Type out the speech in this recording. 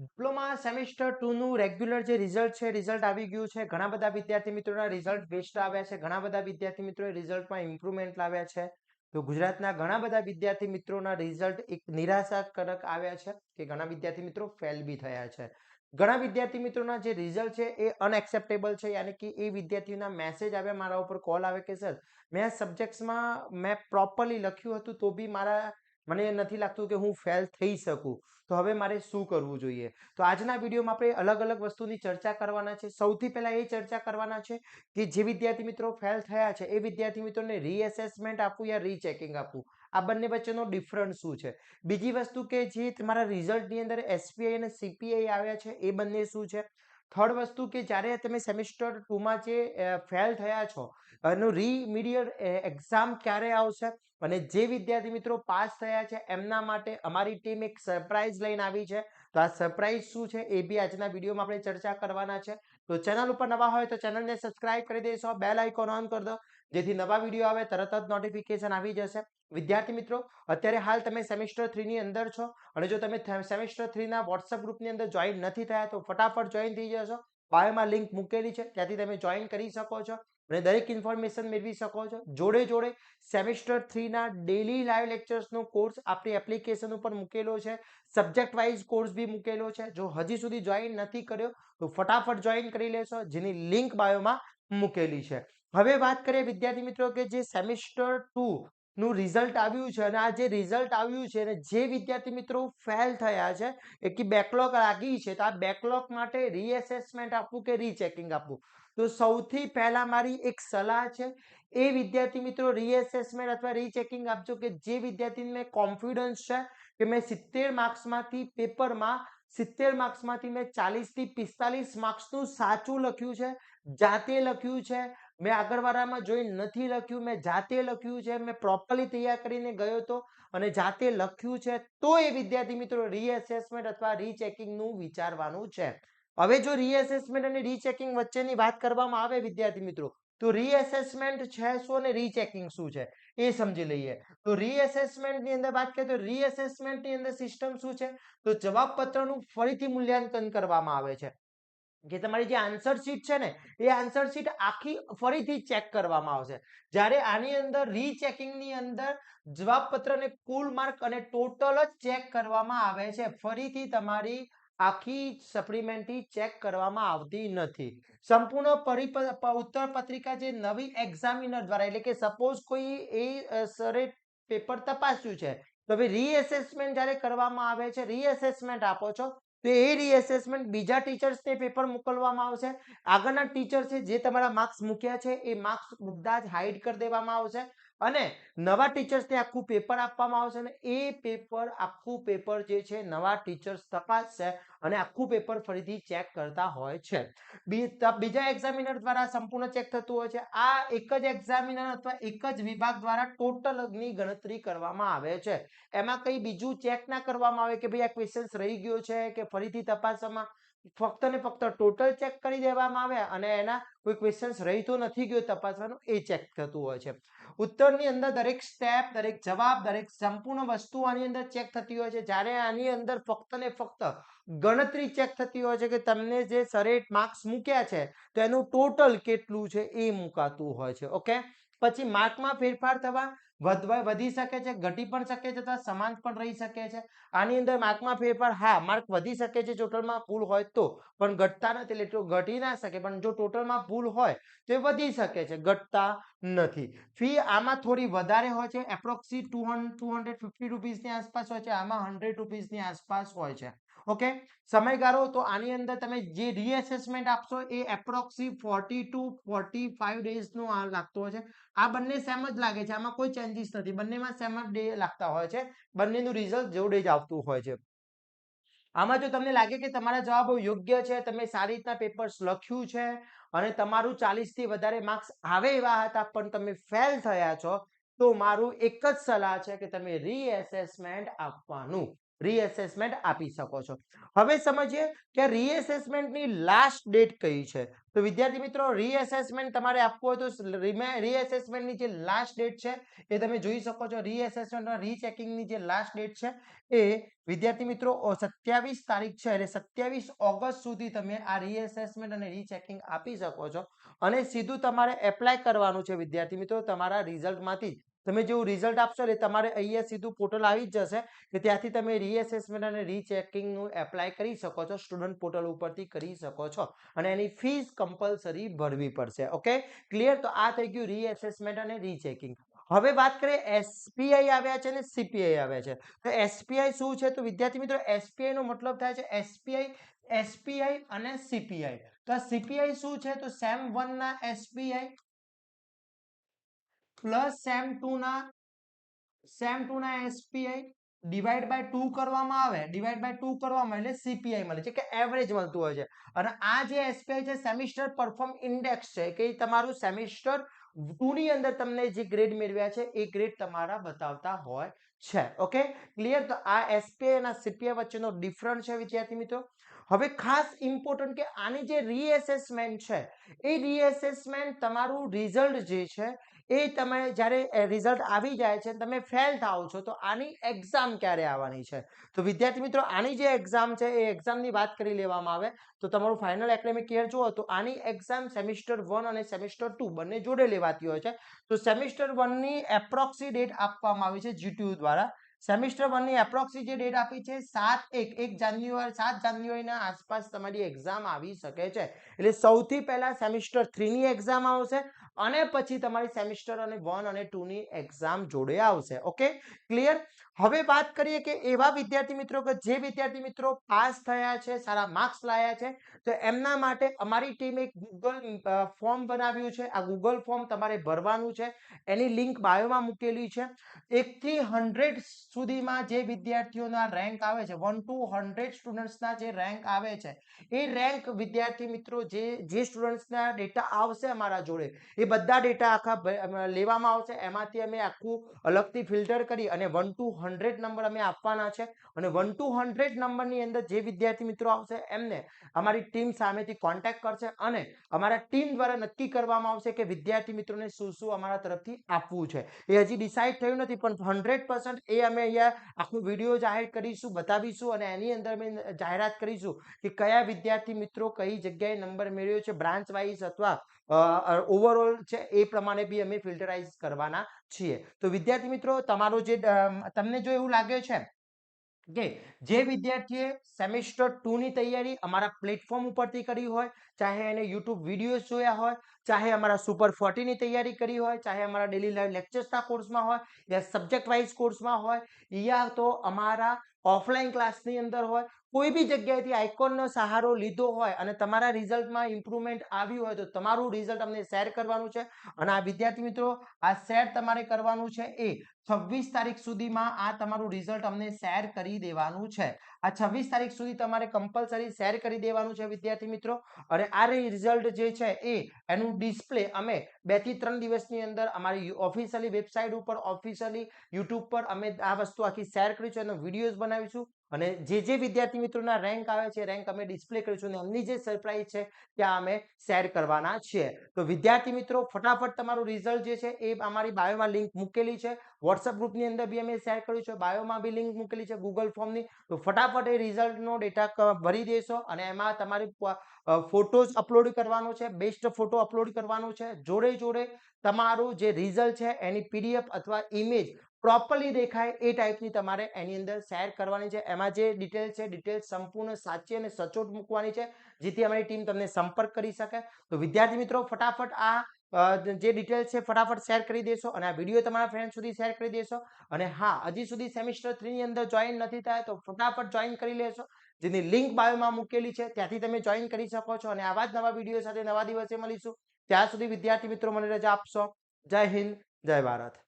Diploma semester 2 નું regular જે result છે રિઝલ્ટ આવી ગયું છે. ઘણા બધા વિદ્યાર્થી મિત્રોના રિઝલ્ટ બેસ્ટ આવ્યા છે. ઘણા બધા વિદ્યાર્થી મિત્રોએ રિઝલ્ટમાં ઇમ્પ્રુવમેન્ટ લાવ્યા છે. તો ગુજરાતના ઘણા બધા વિદ્યાર્થી મિત્રોના રિઝલ્ટ એક નિરાશાજનક આવ્યા છે કે ઘણા વિદ્યાર્થી મિત્રો ફેલ બી થયા છે. ઘણા વિદ્યાર્થી મિત્રોના જે રિઝલ્ટ છે એ અનએક્સેપ્ટેબલ છે, યાની કે એ વિદ્યાર્થીઓના મેસેજ આવ્યા, મારા ઉપર કોલ આવે કે સર મેં સબ્જેક્ટ્સમાં મેં પ્રોપરલી લખ્યું હતું તો બી મને નથી લાગતું કે હું ફેલ થઈ શકું, તો હવે મારે શું કરવું જોઈએ. તો આજના વિડીયોમાં આપણે અલગ અલગ વસ્તુની ચર્ચા કરવાના છે. સૌથી પહેલા એ ચર્ચા કરવાના છે કે જે વિદ્યાર્થી મિત્રો ફેલ થયા છે એ વિદ્યાર્થી મિત્રોને રીએસેસમેન્ટ આપવું યા રીચેકિંગ આપવું, આ બંને વચ્ચેનો ડિફરન્સ શું છે. બીજી વસ્તુ કે જે તમારા રિઝલ્ટની અંદર એસપીઆઈ અને સીપીઆઈ આવ્યા છે એ બંને શું છે. થર્ડ વસ્તુ કે જ્યારે તમે સેમિસ્ટર 2માં જે ફેલ થયા છો એનું રીમિડિયલ એક્ઝામ ક્યારે આવશે, અને જે વિદ્યાર્થી મિત્રો પાસ થયા છે એમના માટે અમારી ટીમ એક સરપ્રાઈઝ લઈને આવી છે. તો આ સરપ્રાઈઝ શું છે એ બી આજના વિડીયોમાં આપણે ચર્ચા કરવાના છે. તો ચેનલ ઉપર નવા હોય તો ચેનલને સબસ્ક્રાઇબ કરી દેશો, બેલ આઇકોન ઓન કરી દો, જેથી નવા વિડીયો આવે તરત જ નોટિફિકેશન આવી જશે. વિદ્યાર્થી મિત્રો, અત્યારે હાલ તમે સેમિસ્ટર 3 ની અંદર છો અને જો તમે સેમિસ્ટર 3 ના વોટ્સએપ ગ્રુપની અંદર જોઈન નથી થયા તો ફટાફટ જોઈન થઈ જશો. બાયોમાં લિંક મૂકેલી છે, ત્યાંથી તમે જોઈન કરી શકો છો અને દરેક ઇન્ફોર્મેશન મેળવી શકો છો. જોડે જોડે સેમિસ્ટર 3 ના ડેલી લાઈવ લેક્ચર્સનો કોર્સ આપણી એપ્લિકેશન ઉપર મૂકેલો છે. સબ્જેક્ટ વાઇઝ કોર્સ બી મૂકેલો છે. જો હજી સુધી જોઈન નથી કર્યો તો ફટાફટ જોઈન કરી લેશો, જેની લિંક બાયોમાં મૂકેલી છે. હવે વાત કરીએ વિદ્યાર્થી મિત્રો કે જે સેમિસ્ટર 2 નું રિઝલ્ટ આવ્યું છે અને આ જે રિઝલ્ટ આવ્યું છે અને જે વિદ્યાર્થી મિત્રો ફેલ થયા છે એ કે બેકલોગ લાગી છે, તો આ બેકલોગ માટે રીએસેસમેન્ટ આપવું કે રીચેકિંગ આપવું. તો સૌથી પહેલા મારી એક સલાહ છે, એ વિદ્યાર્થી મિત્રો રીએસેસમેન્ટ અથવા રીચેકિંગ આપજો કે જે વિદ્યાર્થીને કોન્ફિડન્સ છે કે મેં 70 માર્ક્સમાંથી પેપરમાં 70 માર્ક્સમાંથી મેં 40 થી 45 માર્ક્સનું સાચું લખ્યું છે, જાતે લખ્યું છે, મેં આગળવાળામાં જોઈ નથી લખ્યું, મેં જાતે લખ્યું છે, મેં પ્રોપરલી તૈયાર કરીને ગયો હતો અને જાતે લખ્યું છે, તો એ વિદ્યાર્થી મિત્રો રીએસેસમેન્ટ અથવા રીચેકિંગ નું વિચારવાનું છે. હવે જો રીએસેસમેન્ટ અને રીચેકિંગ વચ્ચેની વાત કરવામાં આવે વિદ્યાર્થી મિત્રો, તો રીએસેસમેન્ટ છે શું અને રીચેકિંગ શું છે એ સમજી લઈએ. તો રીએસેસમેન્ટ ની અંદર વાત કરીએ તો રીએસેસમેન્ટ ની અંદર સિસ્ટમ શું છે, તો જવાબ પત્રનું ફરીથી મૂલ્યાંકન કરવામાં આવે છે કે તમારી જે આન્સર શીટ છે ને એ આન્સર શીટ આખી ફરીથી ચેક કરવામાં આવશે. જ્યારે આની અંદર રીચેકિંગ ની અંદર જવાબ પત્રને કુલ માર્ક અને ટોટલ જ ચેક કરવામાં આવે છે, ફરીથી તમારી આખી સપ્લિમેન્ટરી ચેક કરવામાં આવતી નથી. સંપૂર્ણ ઉત્તર પત્રિકા જે નવી એક્ઝામિનર દ્વારા, એટલે કે સપોઝ કોઈ એ સરે પેપર તપાસ્યું છે તો હવે રીએસેસમેન્ટ જ્યારે કરવામાં આવે છે, રીએસેસમેન્ટ આપો છો તો એ રીએસેસમેન્ટ બીજા ટીચર્સને પેપર મોકલવામાં આવશે. આગળના ટીચર છે જે તમારા માર્ક્સ મૂક્યા છે એ માર્ક્સ બધા જ હાઈડ કરી દેવામાં આવશે અને નવા ટીચર્સને આખું પેપર આપવામાં આવશે અને એ આખું પેપર જે છે નવા ટીચર્સ તપાસશે અને આખું પેપર ફરીથી ચેક કરતા હોય છે. બીજા એક્ઝામિનર દ્વારા સંપૂર્ણ ચેક થતું હોય છે. આ એક જ એક્ઝામિનર અથવા એક જ વિભાગ દ્વારા ટોટલની ગણતરી કરવામાં આવે છે. એમાં કઈ બીજું ચેક ના કરવામાં આવે કે ભાઈ આ ક્વેશ્ચન રહી ગયો છે કે ફરીથી તપાસવામાં, ફક્ત ને ફક્ત ટોટલ ચેક કરી દેવામાં આવે અને એના કોઈ ક્વેશ્ચન રહી તો નથી ગયો તપાસવાનું, એ ચેક થતું હોય છે. ઉત્તરની અંદર દરેક સ્ટેપ, દરેક જવાબ, દરેક સંપૂર્ણ વસ્તુ આની અંદર ચેક થતી હોય છે. જ્યારે આની અંદર ફક્ત ને ફક્ત ગણતરી ચેક થતી હોય છે કે તમને જે સરે માર્ક્સ મૂક્યા છે તો એનું ટોટલ કેટલું છે એ મુકાતું હોય છે. ઓકે, પછી માર્કમાં ફેરફાર થવા વધી શકે છે, ઘટી પણ શકે છે અથવા સમાન પણ રહી શકે છે. આની અંદર માર્કમાં ફેરફાર, હા, માર્ક વધી શકે છે ટોટલમાં ભૂલ હોય તો, પણ ઘટતા નથી, એટલે ઘટી ના શકે, પણ જો ટોટલમાં ભૂલ હોય તો એ વધી શકે છે, ઘટતા નથી. ફી આમાં થોડી વધારે હોય છે, એપ્રોક્સી 250 રૂપીસની આસપાસ હોય છે, આમાં 100 રૂપીસની આસપાસ હોય છે. ઓકે, સમયગાળો તો આની અંદર તમે જે રીએસેસમેન્ટ આપશો એ એપ્રોક્સી 40 to 45 ડેઝ નો લાગતો હોય છે. આ બંને સેમ જ લાગે છે, આમાં કોઈ ચેન્જીસ નથી, બંનેમાં સેમ જ ડે લાગતા હોય છે, બંનેનું રિઝલ્ટ જોડે જ આવતું હોય છે. આમાં જો તમને લાગે કે તમારા જવાબો યોગ્ય છે, તમે સારી રીતના પેપર્સ લખ્યું છે અને તમારું 40 થી વધારે માર્ક્સ આવે એવા હતા પણ તમે ફેલ થયા છો, તો મારું એક જ સલાહ છે કે તમે રીએસેસમેન્ટ આપવાનું. રીએસેસમેન્ટ આપી શકો છો. હવે સમજીએ કે રીએસેસમેન્ટની લાસ્ટ ડેટ કઈ છે. તો વિદ્યાર્થી મિત્રો રીએસેસમેન્ટ તમારે આપવું હોય તો રીએસેસમેન્ટની જે લાસ્ટ ડેટ છે એ તમે જોઈ શકો છો. રીએસેસમેન્ટ અને રીચેકિંગની જે લાસ્ટ ડેટ છે એ વિદ્યાર્થી મિત્રો 27 તારીખ છે એટલે 27 ઓગસ્ટ સુધી તમે આ રીએસેસમેન્ટ અને રીચેકિંગ આપી શકો છો અને સીધું તમારે એપ્લાય કરવાનું છે વિદ્યાર્થી મિત્રો તમારા રિઝલ્ટમાંથી. તમે જેવું રિઝલ્ટ આપશો એટલે તમારે અહીંયા સીધું પોર્ટલ આવી જ જશે કે ત્યાંથી તમે રીએસેસમેન્ટ અને રીચેકિંગનું એપ્લાય કરી શકો છો. સ્ટુડન્ટ પોર્ટલ ઉપરથી કરી શકો છો અને એની ફીસ કમ્પલસરી ભરવી પડશે. Okay clear. તો આ થઈ ગયું રીએસેસમેન્ટ અને રીચેકિંગ. હવે વાત કરીએ એસપીઆઈ આવ્યા છે અને સીપીઆઈ આવ્યા છે. તો એસપીઆઈ શું છે? તો વિદ્યાર્થી મિત્રો એસપીઆઈ નો મતલબ થાય છે એસપીઆઈ અને સીપીઆઈ. તો સીપીઆઈ શું છે? તો સેમ 1 ના એસપીઆઈ પ્લસ સેમ 2 ના એસપીઆઈ ડિવાઈડ બાય 2 કરવામાં આવે એટલે સીપીઆઈ મળે છે કે એવરેજ મળતું હોય છે. અને આ જે એસપીઆઈ છે સેમિસ્ટર પરફોર્મ ઇન્ડેક્સ છે કે તમારું સેમિસ્ટર 2 ની અંદર તમને જે ગ્રેડ મેળવ્યા છે એ ગ્રેડ તમારા બતાવતા હોય છે. Okay clear. તો આ એસપીઆઈ અને સીપીઆઈ વચ્ચેનો ડિફરન્સ છે વિદ્યાર્થી મિત્રો. હવે ખાસ ઇમ્પોર્ટન્ટ કે આની જે રીએસેસમેન્ટ છે એ રીએસેસમેન્ટ તમારું રિઝલ્ટ જે છે એ તમે જ્યારે રિઝલ્ટ આવી જાય છે તમે ફેલ થાઓ છો તો આની એક્ઝામ ક્યારે આવવાની છે? તો વિદ્યાર્થી મિત્રો આની જે એક્ઝામ છે એ એક્ઝામની વાત કરી લેવામાં આવે તો તમારું ફાઇનલ એકેડેમિક યર જુઓ તો આની એક્ઝામ સેમિસ્ટર 1 અને સેમિસ્ટર 2 બંને જોડે લેવાતી હોય છે. તો સેમિસ્ટર 1 ની એપ્રોક્સી ડેટ આપવામાં આવી છે જીટીયુ દ્વારા. સેમિસ્ટર 1 ની એપ્રોક્સી જે ડેટ આપી છે 7 જાન્યુઆરીના આસપાસ તમારી એક્ઝામ આવી શકે છે. એટલે સૌથી પહેલા સેમિસ્ટર 3 ની એક્ઝામ આવશે અને પછી તમારી સેમિસ્ટર 1 અને 2 ની એક્ઝામ જોડે આવશે. Okay clear. હવે વાત કરીએ કે એવા વિદ્યાર્થી મિત્રો કે જે વિદ્યાર્થી મિત્રો પાસ થયા છે, સારા માર્ક્સ લાયા છે, તો એમના માટે અમારી ટીમે એક ગૂગલ ફોર્મ બનાવ્યું છે. આ ગૂગલ ફોર્મ તમારે ભરવાનું છે. એની લિંક બાયોમાં મૂકેલી છે. 1 થી 100 સુધીમાં જે વિદ્યાર્થીઓના રેન્ક આવે છે 1 to 100 સ્ટુડન્ટ્સના જે રેન્ક આવે છે એ રેન્ક વિદ્યાર્થી મિત્રો જે સ્ટુડન્ટ્સના ડેટા આવશે અમારા જોડે એ બધા ડેટા આખા લેવામાં આવશે. એમાંથી અમે આખું અલગથી ફિલ્ટર કરી અને 1 to 100 નંબર અમે આપવાના છે અને 1 to 100 નંબરની અંદર જે વિદ્યાર્થી મિત્રો આવશે એમને અમારી ટીમ સામેથી કોન્ટેક્ટ કરશે અને અમારા ટીમ દ્વારા નક્કી કરવામાં આવશે કે વિદ્યાર્થી મિત્રોને શું શું અમારા તરફથી આપવું છે. એ હજી ડિસાઈડ થયું નથી પણ 100% એ અમે અહીંયા આખું વિડીયો જાહેર કરીશું, બતાવીશું અને એની અંદર અમે જાહેરાત કરીશું કે કયા વિદ્યાર્થી મિત્રો કઈ જગ્યાએ નંબર મેળવ્યો છે બ્રાન્ચ વાઇઝ અથવા ઓવરઓલ છે એ પ્રમાણે બી અમે ફિલ્ટરાઇઝ કરવાના છીએ. તો વિદ્યાર્થી મિત્રો તમારો જે તમને જો એવું લાગે છે કે જે વિદ્યાર્થીએ સેમિસ્ટર 2 ની તૈયારી અમારા પ્લેટફોર્મ ઉપરથી કરી હોય, ચાહે એને યુટ્યુબ વિડીયોઝ જોયા હોય, ચાહે અમારા સુપર 40 ની તૈયારી કરી હોય, ચાહે અમારા ડેલી લાઈવ લેક્ચર્સના કોર્સમાં હોય યા સબ્જેક્ટ વાઇઝ કોર્સમાં હોય યા તો અમારા ઓફલાઈન ક્લાસની અંદર હોય, કોઈ બી જગ્યાએથી આઇકોનનો સહારો લીધો હોય અને તમારા રિઝલ્ટમાં ઇમ્પ્રુવમેન્ટ આવ્યું હોય તો તમારું રિઝલ્ટ અમને શેર કરવાનું છે. અને આ વિદ્યાર્થી મિત્રો આ શેર તમારે કરવાનું છે એ 26 તારીખ સુધીમાં આ તમારું રિઝલ્ટ અમને શેર કરી દેવાનું છે. આ 26 તારીખ સુધી તમારે કમ્પલસરી શેર કરી દેવાનું છે વિદ્યાર્થી મિત્રો. અને આ રિઝલ્ટ જે છે એ એનું ડિસ્પ્લે અમે 2 થી 3 દિવસની અંદર અમારી ઓફિશિયલી વેબસાઇટ ઉપર ઓફિશિયલી યુટ્યુબ પર અમે આ વસ્તુ આખી શેર કરીશું એનો વિડીયોઝ બનાવીશું અને જે વિદ્યાર્થી મિત્રોના રેન્ક આવે છે રેન્ક અમે ડિસ્પ્લે કરીશું અને એમની જે સરપ્રાઈઝ છે ત્યાં અમે શેર કરવાના છીએ. તો વિદ્યાર્થી મિત્રો ફટાફટ તમારું રિઝલ્ટ જે છે એ અમારી બાયોમાં લિંક મૂકેલી છે. વોટ્સઅપ ગ્રુપની અંદર બી અમે શેર કર્યું છે, બાયોમાં બી લિંક મૂકેલી છે ગૂગલ ફોર્મની. તો ફટાફટ એ રિઝલ્ટનો ડેટા ભરી દેશો અને એમાં તમારી ફોટોઝ અપલોડ કરવાનો છે, બેસ્ટ ફોટો અપલોડ કરવાનો છે. જોડે જોડે તમારું જે રિઝલ્ટ છે એની પીડીએફ અથવા ઇમેજ પ્રોપરલી દેખાય એ ટાઈપની તમારે એની અંદર શેર કરવાની છે. એમાં જે ડિટેલ છે ડિટેલ સંપૂર્ણ સાચી અને સચોટ મૂકવાની છે જેથી અમારી ટીમ તમને સંપર્ક કરી શકે. તો વિદ્યાર્થી મિત્રો ફટાફટ આ જે ડિટેલ છે ફટાફટ શેર કરી દેશો અને આ વિડીયો તમારા ફ્રેન્ડ સુધી શેર કરી દેશો. અને હા હજી સુધી સેમિસ્ટર 3 ની અંદર જોઈન નથી થાય તો ફટાફટ જોઈન કરી લેશો. જેની લિંક બાયોમાં મૂકેલી છે ત્યાંથી તમે જોઈન કરી શકો છો અને આવા જ નવા વિડીયો સાથે નવા દિવસે મળીશું. ત્યાં સુધી વિદ્યાર્થી મિત્રો મને રજા આપશો. જય હિન્દ, જય ભારત.